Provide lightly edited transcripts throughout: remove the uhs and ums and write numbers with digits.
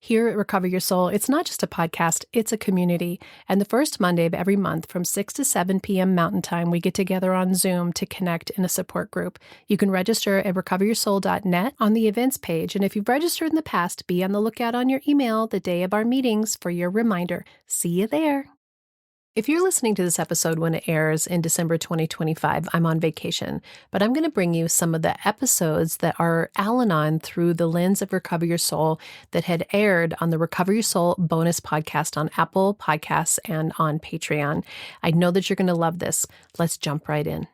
Here at Recover Your Soul, it's not just a podcast, it's a community. And the first Monday of every month from 6 to 7 p.m. Mountain Time, we get together on Zoom to connect in a support group. You can register at recoveryoursoul.net on the events page. And if you've registered in the past, be on the lookout on your email the day of our meetings for your reminder. See you there. If you're listening to this episode when it airs in December 2025, I'm on vacation, but I'm going to bring you some of the episodes that are Al-Anon through the lens of Recover Your Soul that had aired on the Recover Your Soul bonus podcast on Apple Podcasts and on Patreon. I know that you're going to love this. Let's jump right in.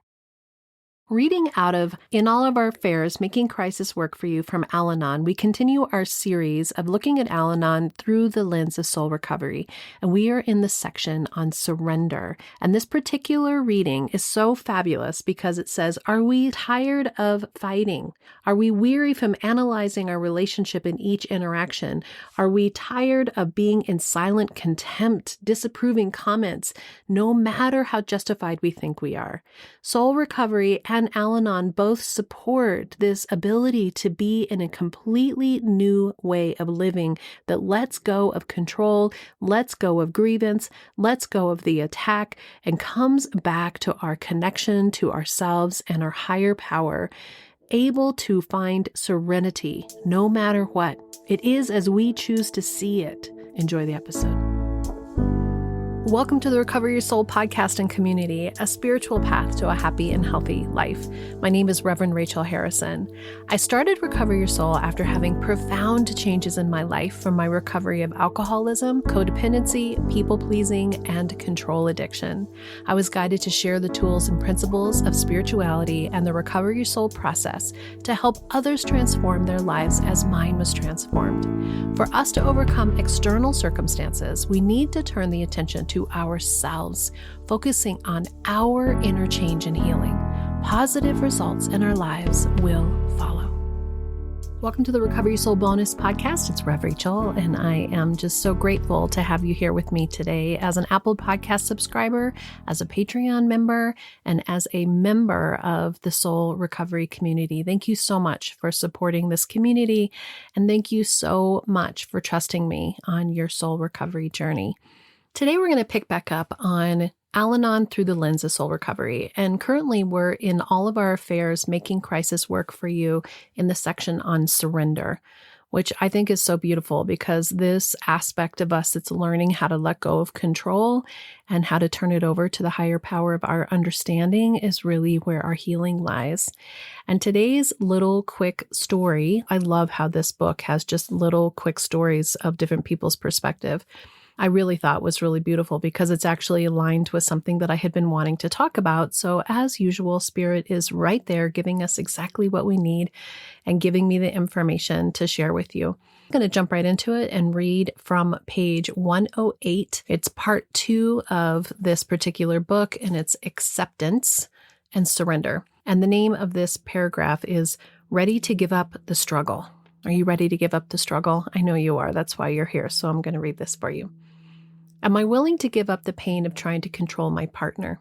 Reading out of In All of Our Affairs, Making Crisis Work for You from Al-Anon, we continue our series of looking at Al-Anon through the lens of soul recovery. And we are in the section on surrender. And this particular reading is so fabulous because it says, are we tired of fighting? Are we weary from analyzing our relationship in each interaction? Are we tired of being in silent contempt, disapproving comments, no matter how justified we think we are? Soul recovery and Al-Anon both support this ability to be in a completely new way of living that lets go of control, lets go of grievance, lets go of the attack, and comes back to our connection to ourselves and our higher power, able to find serenity no matter what. It is as we choose to see it. Enjoy the episode. Welcome to the Recover Your Soul podcast and community, a spiritual path to a happy and healthy life. My name is Reverend Rachel Harrison. I started Recover Your Soul after having profound changes in my life from my recovery of alcoholism, codependency, people-pleasing, and control addiction. I was guided to share the tools and principles of spirituality and the Recover Your Soul process to help others transform their lives as mine was transformed. For us to overcome external circumstances, we need to turn the attention to ourselves, focusing on our inner change and healing. Positive results in our lives will follow. Welcome to the Recover Your Soul bonus podcast. It's Rev Rachel, and I am just so grateful to have you here with me today as an Apple Podcast subscriber, as a Patreon member, and as a member of the Soul Recovery community. Thank you so much for supporting this community, and thank you so much for trusting me on your soul recovery journey. Today, we're going to pick back up on Al-Anon through the lens of soul recovery. And currently, we're in All of Our Affairs, Making Crisis Work for You in the section on surrender, which I think is so beautiful because this aspect of us that's learning how to let go of control and how to turn it over to the higher power of our understanding is really where our healing lies. And today's little quick story, I love how this book has just little quick stories of different people's perspective. I really thought was really beautiful because it's actually aligned with something that I had been wanting to talk about. So as usual, Spirit is right there giving us exactly what we need and giving me the information to share with you. I'm going to jump right into it and read from page 108. It's part 2 of this particular book, and it's Acceptance and Surrender. And the name of this paragraph is Ready to Give Up the Struggle. Are you ready to give up the struggle? I know you are. That's why you're here. So I'm going to read this for you. Am I willing to give up the pain of trying to control my partner?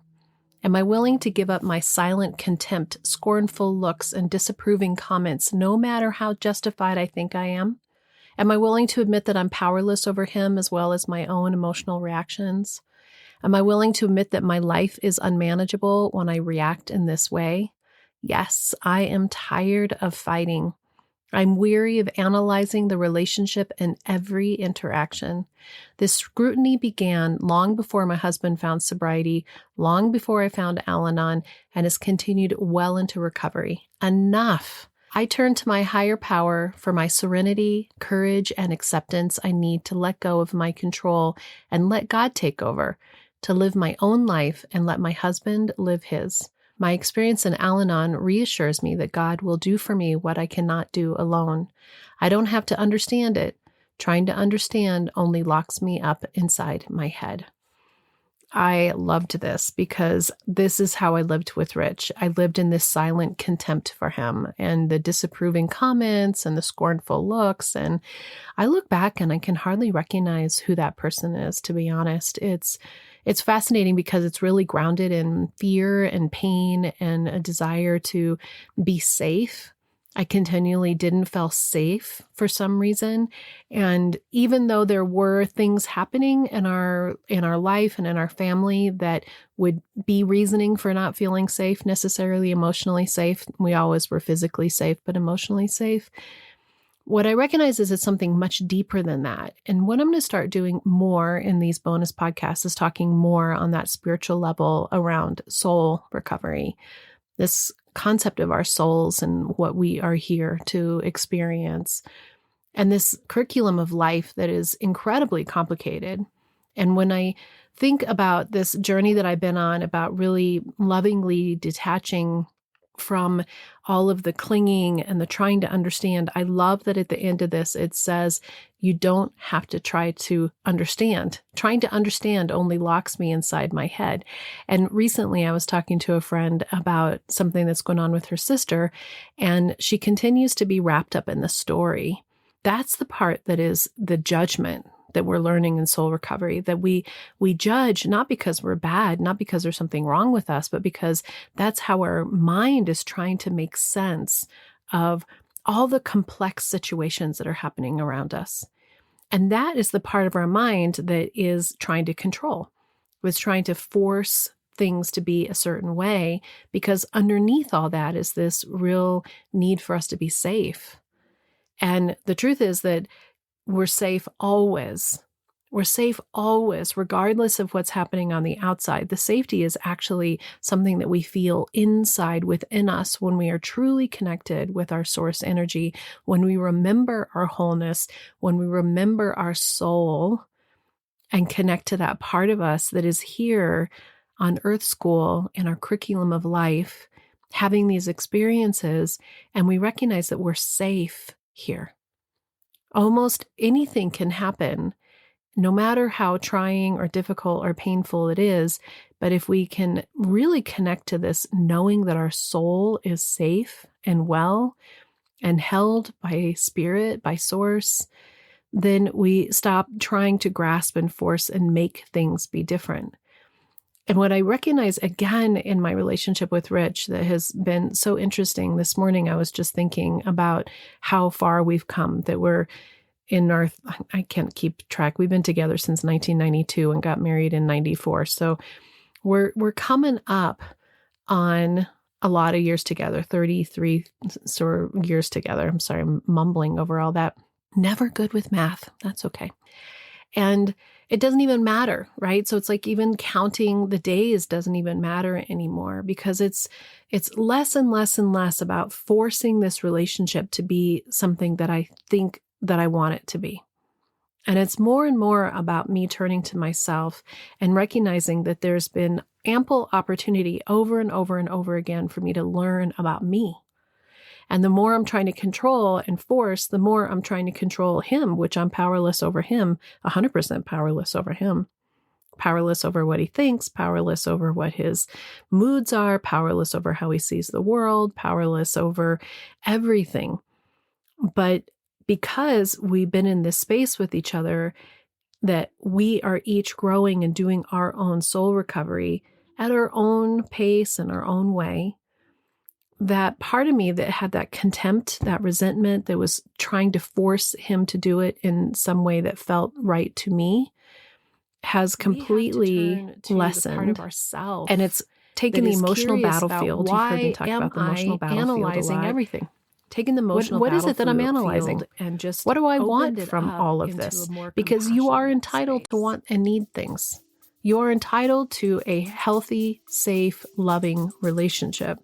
Am I willing to give up my silent contempt, scornful looks, and disapproving comments, no matter how justified I think I am? Am I willing to admit that I'm powerless over him as well as my own emotional reactions? Am I willing to admit that my life is unmanageable when I react in this way? Yes, I am tired of fighting. I'm weary of analyzing the relationship in every interaction. This scrutiny began long before my husband found sobriety, long before I found Al-Anon, and has continued well into recovery. Enough! I turn to my higher power for my serenity, courage, and acceptance. I need to let go of my control and let God take over, to live my own life and let my husband live his. My experience in Al-Anon reassures me that God will do for me what I cannot do alone. I don't have to understand it. Trying to understand only locks me up inside my head. I loved this because this is how I lived with Rich. I lived in this silent contempt for him and the disapproving comments and the scornful looks. And I look back and I can hardly recognize who that person is, to be honest. It's fascinating because it's really grounded in fear and pain and a desire to be safe I continually didn't feel safe for some reason. And even though there were things happening in our life and in our family that would be reasoning for not feeling safe, necessarily emotionally safe, we always were physically safe, but emotionally safe. What I recognize is it's something much deeper than that. And what I'm going to start doing more in these bonus podcasts is talking more on that spiritual level around soul recovery. This concept of our souls and what we are here to experience, and this curriculum of life that is incredibly complicated. And when I think about this journey that I've been on about really lovingly detaching from all of the clinging and the trying to understand, I love that at the end of this, it says, you don't have to try to understand. Trying to understand only locks me inside my head. And recently I was talking to a friend about something that's going on with her sister, and she continues to be wrapped up in the story. That's the part that is the judgment that we're learning in soul recovery, that we judge not because we're bad, not because there's something wrong with us, but because that's how our mind is trying to make sense of all the complex situations that are happening around us. And that is the part of our mind that is trying to control, was trying to force things to be a certain way, because underneath all that is this real need for us to be safe. And the truth is that we're safe always. We're safe always, regardless of what's happening on the outside. The safety is actually something that we feel inside within us when we are truly connected with our source energy, when we remember our wholeness, when we remember our soul and connect to that part of us that is here on Earth School in our curriculum of life, having these experiences, and we recognize that we're safe here. Almost anything can happen, no matter how trying or difficult or painful it is. But if we can really connect to this, knowing that our soul is safe and well and held by spirit, by source, then we stop trying to grasp and force and make things be different. And what I recognize again in my relationship with Rich that has been so interesting, this morning I was just thinking about how far we've come, that we're in our, I can't keep track. We've been together since 1992 and got married in 94. So we're coming up on a lot of years together, 33 sort of years together. I'm sorry, I'm mumbling over all that. Never good with math. That's okay. And it doesn't even matter, right? So it's like even counting the days doesn't even matter anymore, because it's less and less and less about forcing this relationship to be something that I think that I want it to be. And it's more and more about me turning to myself and recognizing that there's been ample opportunity over and over and over again for me to learn about me. And the more I'm trying to control and force, the more I'm trying to control him, which I'm powerless over him, 100% powerless over him, powerless over what he thinks, powerless over what his moods are, powerless over how he sees the world, powerless over everything. But because we've been in this space with each other, that we are each growing and doing our own soul recovery at our own pace and our own way, that part of me that had that contempt, that resentment, that was trying to force him to do it in some way that felt right to me, has completely lessened. Part of ourself, and it's taken the emotional battlefield. You've heard me talk about the emotional battlefield, analyzing everything. Taking the emotional what is it that I'm analyzing? And just what do I want from all of this? Because you are entitled to want and need things. You are entitled to a healthy, safe, loving relationship.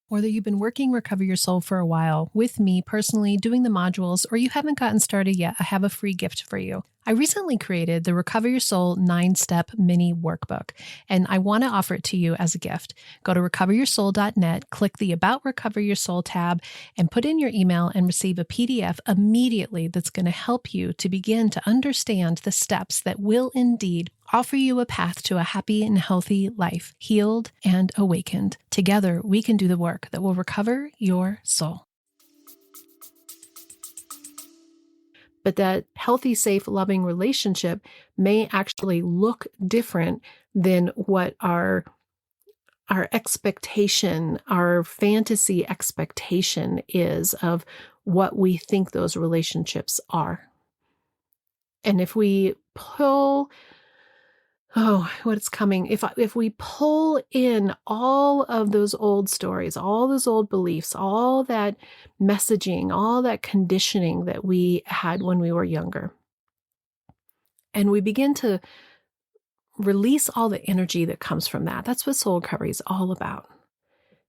Whether you've been working Recover Your Soul for a while, with me personally, doing the modules, or you haven't gotten started yet, I have a free gift for you. I recently created the Recover Your Soul 9-step mini workbook, and I want to offer it to you as a gift. Go to recoveryoursoul.net, click the About Recover Your Soul tab, and put in your email and receive a PDF immediately that's going to help you to begin to understand the steps that will indeed offer you a path to a happy and healthy life, healed and awakened. Together, we can do the work that will recover your soul. But that healthy, safe, loving relationship may actually look different than what our our expectation, our fantasy expectation is of what we think those relationships are. And if we pull, what's coming? If we pull in all of those old stories, all those old beliefs, all that messaging, all that conditioning that we had when we were younger, and we begin to release all the energy that comes from that. That's what soul recovery is all about.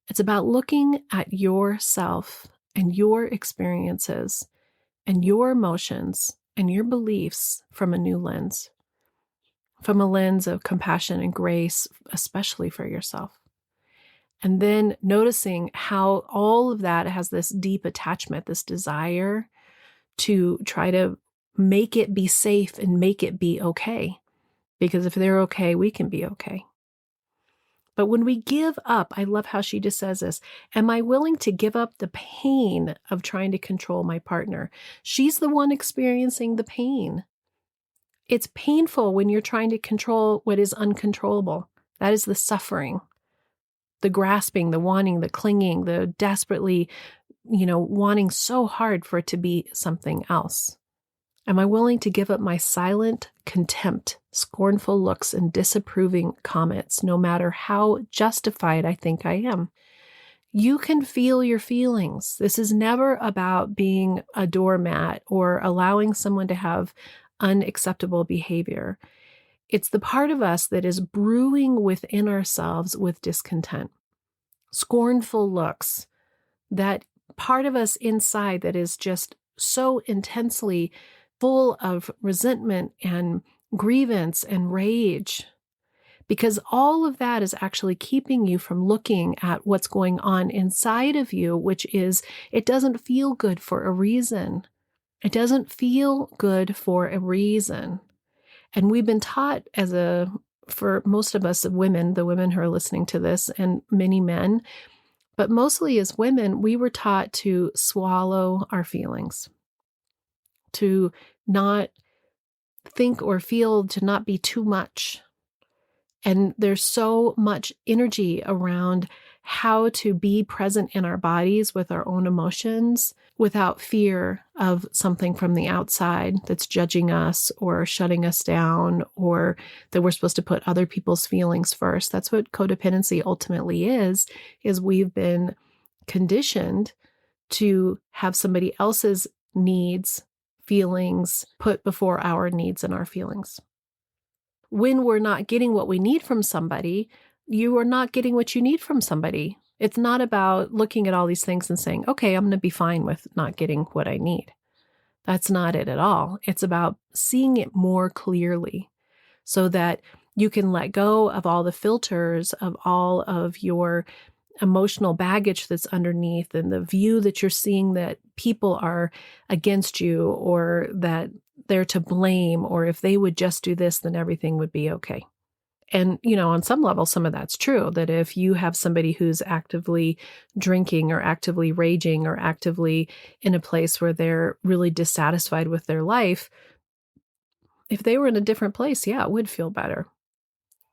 It's about looking at yourself and your experiences and your emotions and your beliefs from a new lens, from a lens of compassion and grace, especially for yourself. And then noticing how all of that has this deep attachment, this desire to try to make it be safe and make it be okay. Because if they're okay, we can be okay. But when we give up, I love how she just says this, am I willing to give up the pain of trying to control my partner? She's the one experiencing the pain. It's painful when you're trying to control what is uncontrollable. That is the suffering, the grasping, the wanting, the clinging, the desperately, wanting so hard for it to be something else. Am I willing to give up my silent contempt, scornful looks, and disapproving comments, no matter how justified I think I am? You can feel your feelings. This is never about being a doormat or allowing someone to have unacceptable behavior. It's the part of us that is brewing within ourselves with discontent, scornful looks, that part of us inside that is just so intensely full of resentment and grievance and rage, because all of that is actually keeping you from looking at what's going on inside of you, which is, it doesn't feel good for a reason. It doesn't feel good for a reason. And we've been taught for most of us women, the women who are listening to this, and many men, but mostly as women, we were taught to swallow our feelings, to not think or feel, to not be too much. And there's so much energy around how to be present in our bodies with our own emotions without fear of something from the outside that's judging us or shutting us down, or that we're supposed to put other people's feelings first. That's what codependency ultimately is we've been conditioned to have somebody else's needs, feelings put before our needs and our feelings. When we're not getting what we need from somebody, you are not getting what you need from somebody. It's not about looking at all these things and saying, okay, I'm going to be fine with not getting what I need. That's not it at all. It's about seeing it more clearly so that you can let go of all the filters of all of your emotional baggage that's underneath and the view that you're seeing that people are against you or that they're to blame, or if they would just do this, then everything would be okay. And, on some level, some of that's true, that if you have somebody who's actively drinking or actively raging or actively in a place where they're really dissatisfied with their life, if they were in a different place, yeah, it would feel better.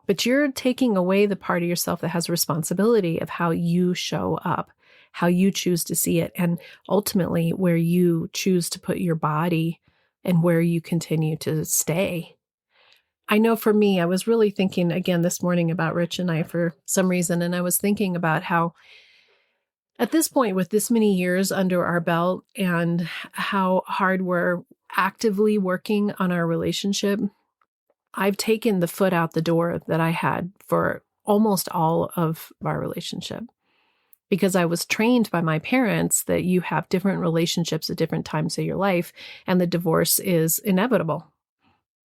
But you're taking away the part of yourself that has responsibility of how you show up, how you choose to see it, and ultimately where you choose to put your body and where you continue to stay. I know for me, I was really thinking again this morning about Rich and I for some reason, and I was thinking about how at this point, with this many years under our belt and how hard we're actively working on our relationship, I've taken the foot out the door that I had for almost all of our relationship, because I was trained by my parents that you have different relationships at different times of your life, and the divorce is inevitable.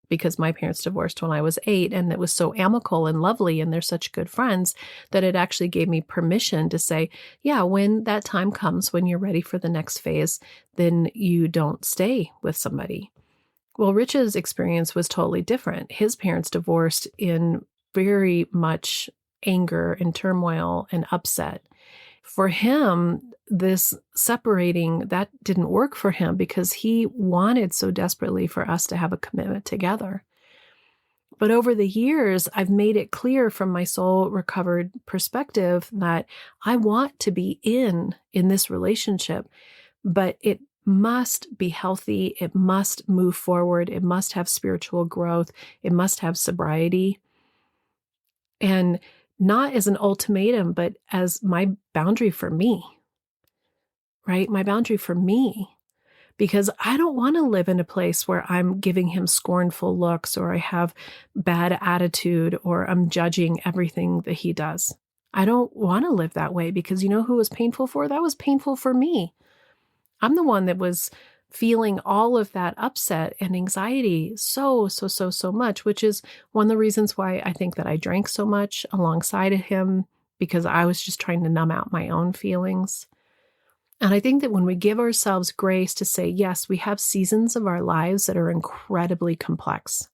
Because my parents divorced when I was 8, and it was so amicable and lovely, and they're such good friends that it actually gave me permission to say, yeah, when that time comes, when you're ready for the next phase, then you don't stay with somebody. Well, Rich's experience was totally different. His parents divorced in very much anger and turmoil and upset. For him, this separating, that didn't work for him because he wanted so desperately for us to have a commitment together. But over the years, I've made it clear from my soul recovered perspective that I want to be in this relationship, but it must be healthy. It must move forward. It must have spiritual growth. It must have sobriety. And not as an ultimatum, but as my boundary for me, right? My boundary for me. Because I don't want to live in a place where I'm giving him scornful looks, or I have bad attitude, or I'm judging everything that he does. I don't want to live that way, because you know who was painful for? That was painful for me. I'm the one that was feeling all of that upset and anxiety so much, which is one of the reasons why I think that I drank so much alongside of him, because I was just trying to numb out my own feelings. And I think that when we give ourselves grace to say, yes, we have seasons of our lives that are incredibly complex,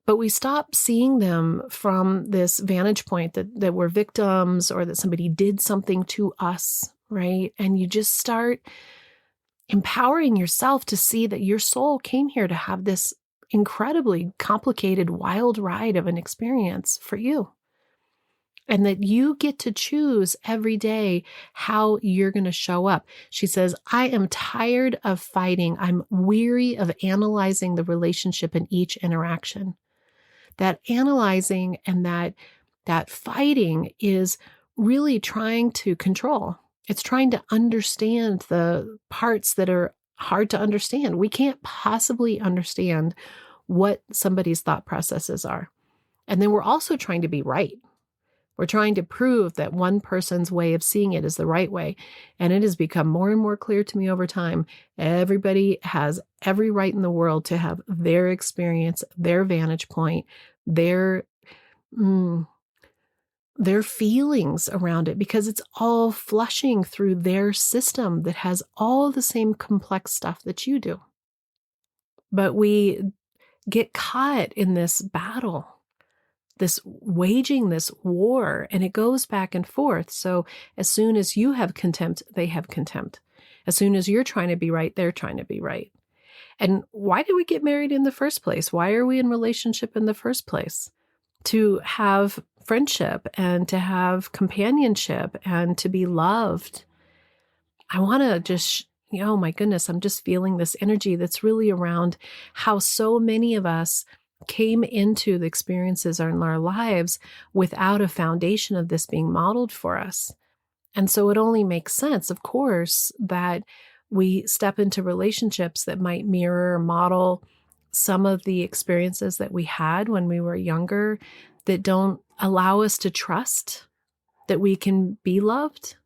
but we stop seeing them from this vantage point that we're victims, or that somebody did something to us, right? And you just start empowering yourself to see that your soul came here to have this incredibly complicated, wild ride of an experience for you. And that you get to choose every day how you're going to show up. She says, I am tired of fighting. I'm weary of analyzing the relationship in each interaction. That analyzing and that fighting is really trying to control. It's trying to understand the parts that are hard to understand. We can't possibly understand what somebody's thought processes are. And then we're also trying to be right. We're trying to prove that one person's way of seeing it is the right way. And it has become more and more clear to me over time. Everybody has every right in the world to have their experience, their vantage point, their feelings around it, because it's all flushing through their system that has all the same complex stuff that you do. But we get caught in this battle, this waging this war, and it goes back and forth. So as soon as you have contempt, they have contempt. As soon as you're trying to be right, they're trying to be right. And why did we get married in the first place? Why are we in relationship in the first place? To have friendship and to have companionship and to be loved. I want to just, oh my goodness, I'm just feeling this energy that's really around how so many of us came into the experiences in our lives without a foundation of this being modeled for us. And so it only makes sense, of course, that we step into relationships that might mirror or model some of the experiences that we had when we were younger, that don't allow us to trust that we can be loved,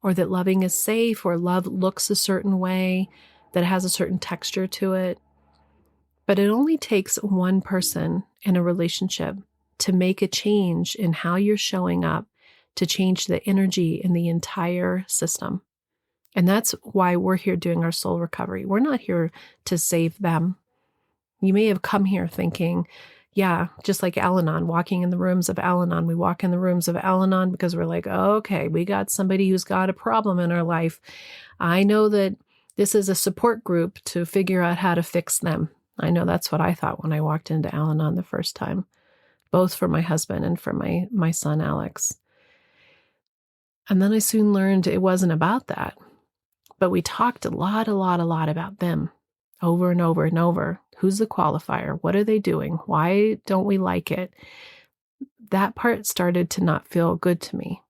or that loving is safe, or love looks a certain way, that has a certain texture to it. But it only takes one person in a relationship to make a change in how you're showing up, to change the energy in the entire system. And that's why we're here doing our soul recovery. We're not here to save them. You may have come here thinking, yeah, just like Al-Anon, walking in the rooms of Al-Anon. We walk in the rooms of Al-Anon because we're like, oh, okay, we got somebody who's got a problem in our life. I know that this is a support group to figure out how to fix them. I know that's what I thought when I walked into Al-Anon the first time, both for my husband and for my son, Alex. And then I soon learned it wasn't about that. But we talked a lot about them over and over and over. Who's the qualifier? What are they doing? Why don't we like it? That part started to not feel good to me,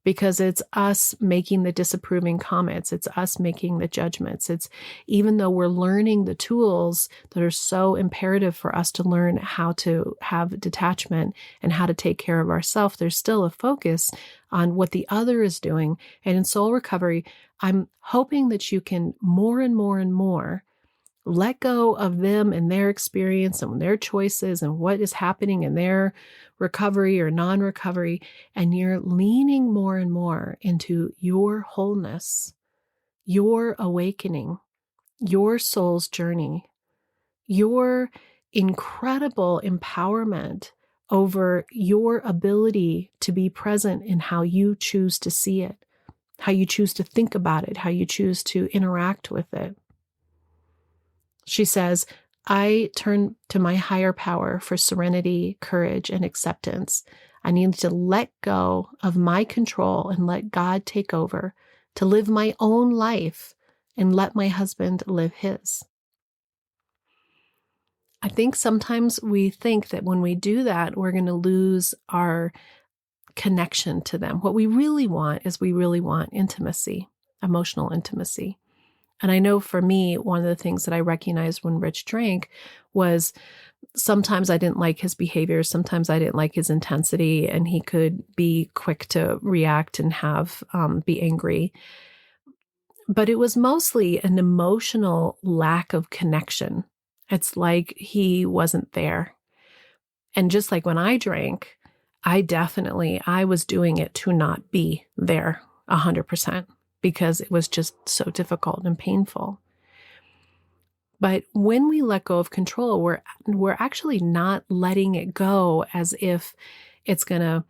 because it's us making the disapproving comments. It's us making the judgments. It's, even though we're learning the tools that are so imperative for us to learn how to have detachment and how to take care of ourselves, there's still a focus on what the other is doing. And in soul recovery, I'm hoping that you can more and more let go of them and their experience and their choices and what is happening in their recovery or non-recovery. And you're leaning more and more into your wholeness, your awakening, your soul's journey, your incredible empowerment over your ability to be present in how you choose to see it, how you choose to think about it, how you choose to interact with it. She says, I turn to my higher power for serenity, courage, and acceptance. I need to let go of my control and let God take over, to live my own life and let my husband live his. I think sometimes we think that when we do that, we're going to lose our connection to them. What we really want is we really want intimacy, emotional intimacy. And I know for me, one of the things that I recognized when Rich drank was sometimes I didn't like his behavior. Sometimes I didn't like his intensity, and he could be quick to react and be angry. But it was mostly an emotional lack of connection. It's like he wasn't there. And just like when I drank, I was doing it to not be there 100% because it was just so difficult and painful. But when we let go of control, we're actually not letting it go as if it's going to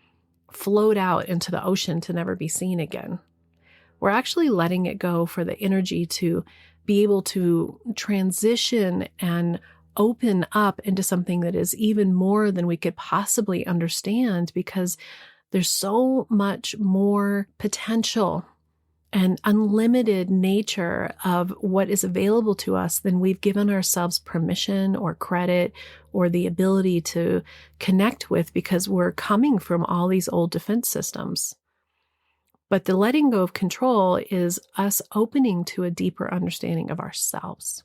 float out into the ocean to never be seen again. We're actually letting it go for the energy to be able to transition and open up into something that is even more than we could possibly understand, because there's so much more potential and unlimited nature of what is available to us than we've given ourselves permission or credit or the ability to connect with, because we're coming from all these old defense systems. But the letting go of control is us opening to a deeper understanding of ourselves.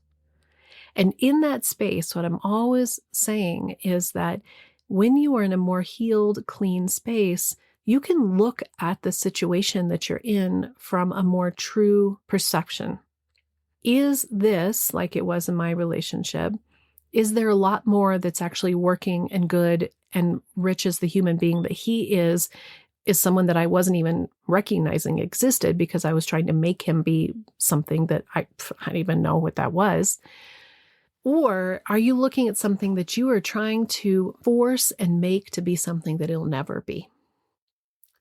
And in that space, what I'm always saying is that when you are in a more healed, clean space, you can look at the situation that you're in from a more true perception. Is this, like it was in my relationship, is there a lot more that's actually working and good and Rich as the human being that he is someone that I wasn't even recognizing existed because I was trying to make him be something that I didn't even know what that was? Or are you looking at something that you are trying to force and make to be something that it'll never be?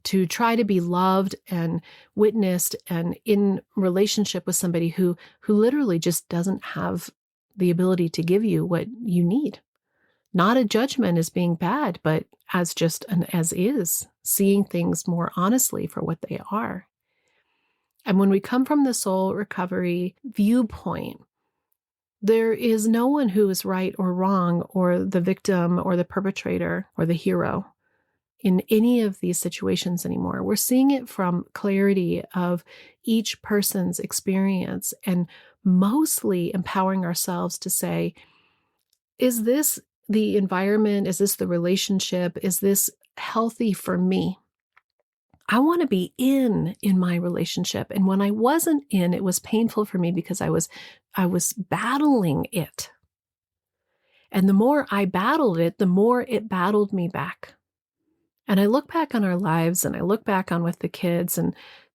To try to be loved and witnessed and in relationship with somebody who literally just doesn't have the ability to give you what you need. Not a judgment as being bad, but as just an as is, seeing things more honestly for what they are. And when we come from the soul recovery viewpoint, there is no one who is right or wrong, or the victim or the perpetrator or the hero in any of these situations anymore. We're seeing it from clarity of each person's experience and mostly empowering ourselves to say, is this the environment? Is this the relationship? Is this healthy for me? I want to be in my relationship. And when I wasn't in, it was painful for me because I was battling it. And the more I battled it, the more it battled me back. And I look back on our lives and I look back on with the kids, and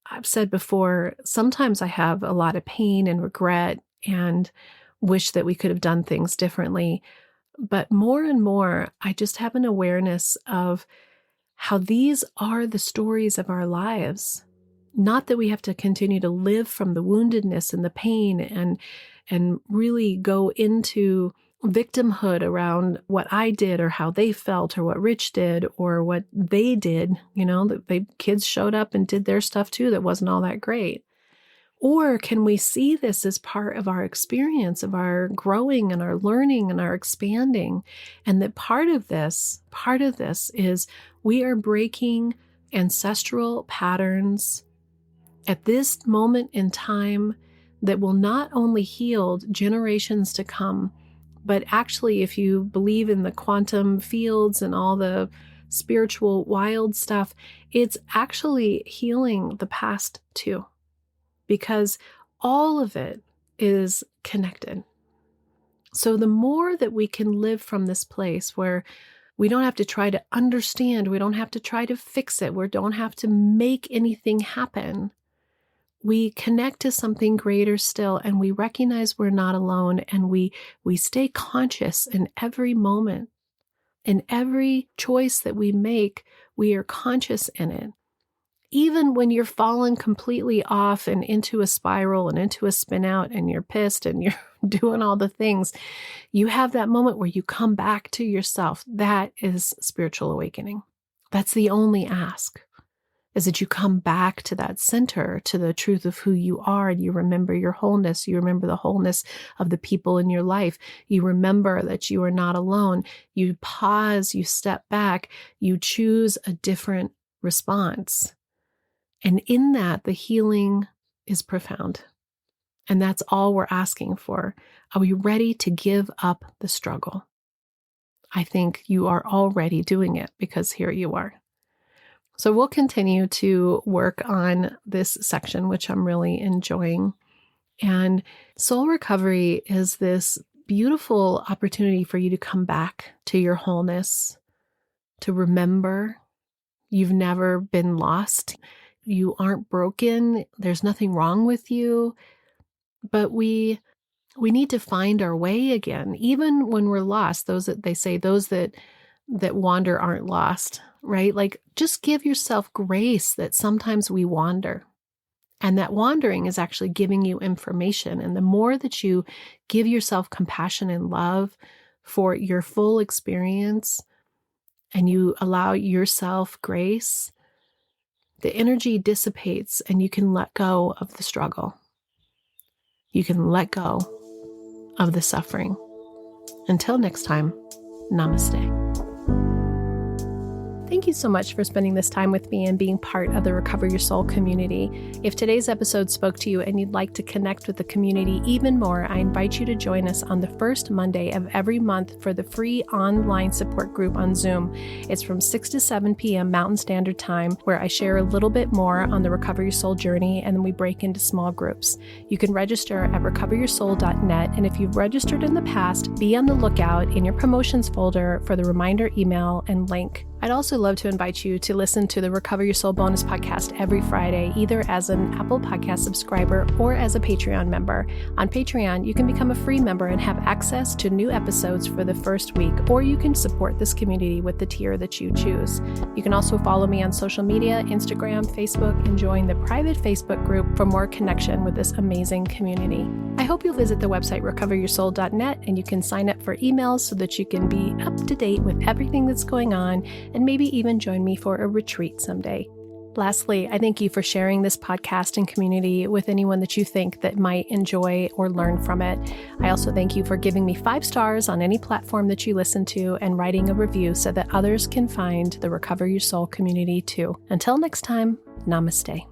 I've said before, sometimes I have a lot of pain and regret and wish that we could have done things differently. But more and more, I just have an awareness of how these are the stories of our lives. Not that we have to continue to live from the woundedness and the pain and really go into victimhood around what I did or how they felt or what Rich did or what they did. The kids showed up and did their stuff too that wasn't all that great. Or can we see this as part of our experience, of our growing and our learning and our expanding? And that part of this is we are breaking ancestral patterns at this moment in time that will not only heal generations to come, but actually, if you believe in the quantum fields and all the spiritual wild stuff, it's actually healing the past too. Because all of it is connected. So the more that we can live from this place where we don't have to try to understand, we don't have to try to fix it, we don't have to make anything happen, we connect to something greater still, and we recognize we're not alone, and we stay conscious in every moment. In every choice that we make, we are conscious in it. even when you're fallen completely off and into a spiral and into a spin out and you're pissed and you're doing all the things, you have that moment where you come back to yourself. That is spiritual awakening. That's the only ask, is that you come back to that center, to the truth of who you are, and you remember your wholeness. You remember the wholeness of the people in your life. You remember that you are not alone. You pause, you step back, you choose a different response. And in that, the healing is profound. And that's all we're asking for. Are we ready to give up the struggle? I think you are already doing it, because here you are. So we'll continue to work on this section, which I'm really enjoying. And soul recovery is this beautiful opportunity for you to come back to your wholeness, to remember you've never been lost. You aren't broken. There's nothing wrong with you. But we need to find our way again, even when we're lost. Those that wander aren't lost, right? Like, just give yourself grace that sometimes we wander. And that wandering is actually giving you information. And the more that you give yourself compassion and love for your full experience, and you allow yourself grace, the energy dissipates and you can let go of the struggle. You can let go of the suffering. Until next time, namaste. Thank you so much for spending this time with me and being part of the Recover Your Soul community. If today's episode spoke to you and you'd like to connect with the community even more, I invite you to join us on the first Monday of every month for the free online support group on Zoom. It's from 6 to 7 p.m. Mountain Standard Time, where I share a little bit more on the Recover Your Soul journey, and then we break into small groups. You can register at recoveryoursoul.net, and if you've registered in the past, be on the lookout in your promotions folder for the reminder email and link. I'd also love to invite you to listen to the Recover Your Soul bonus podcast every Friday, either as an Apple Podcast subscriber or as a Patreon member. On Patreon, you can become a free member and have access to new episodes for the first week, or you can support this community with the tier that you choose. You can also follow me on social media, Instagram, Facebook, and join the private Facebook group for more connection with this amazing community. I hope you'll visit the website recoveryoursoul.net, and you can sign up for emails so that you can be up to date with everything that's going on, and maybe even join me for a retreat someday. Lastly, I thank you for sharing this podcast and community with anyone that you think that might enjoy or learn from it. I also thank you for giving me 5 stars on any platform that you listen to and writing a review so that others can find the Recover Your Soul community too. Until next time, namaste.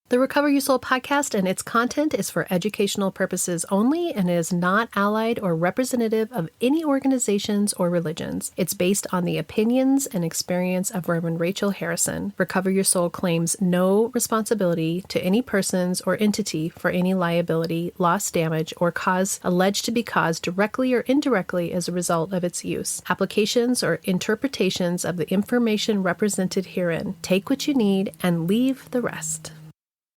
The Recover Your Soul podcast and its content is for educational purposes only and is not allied or representative of any organizations or religions. It's based on the opinions and experience of Reverend Rachel Harrison. Recover Your Soul claims no responsibility to any persons or entity for any liability, loss, damage, or cause alleged to be caused directly or indirectly as a result of its use. Applications or interpretations of the information represented herein. Take what you need and leave the rest.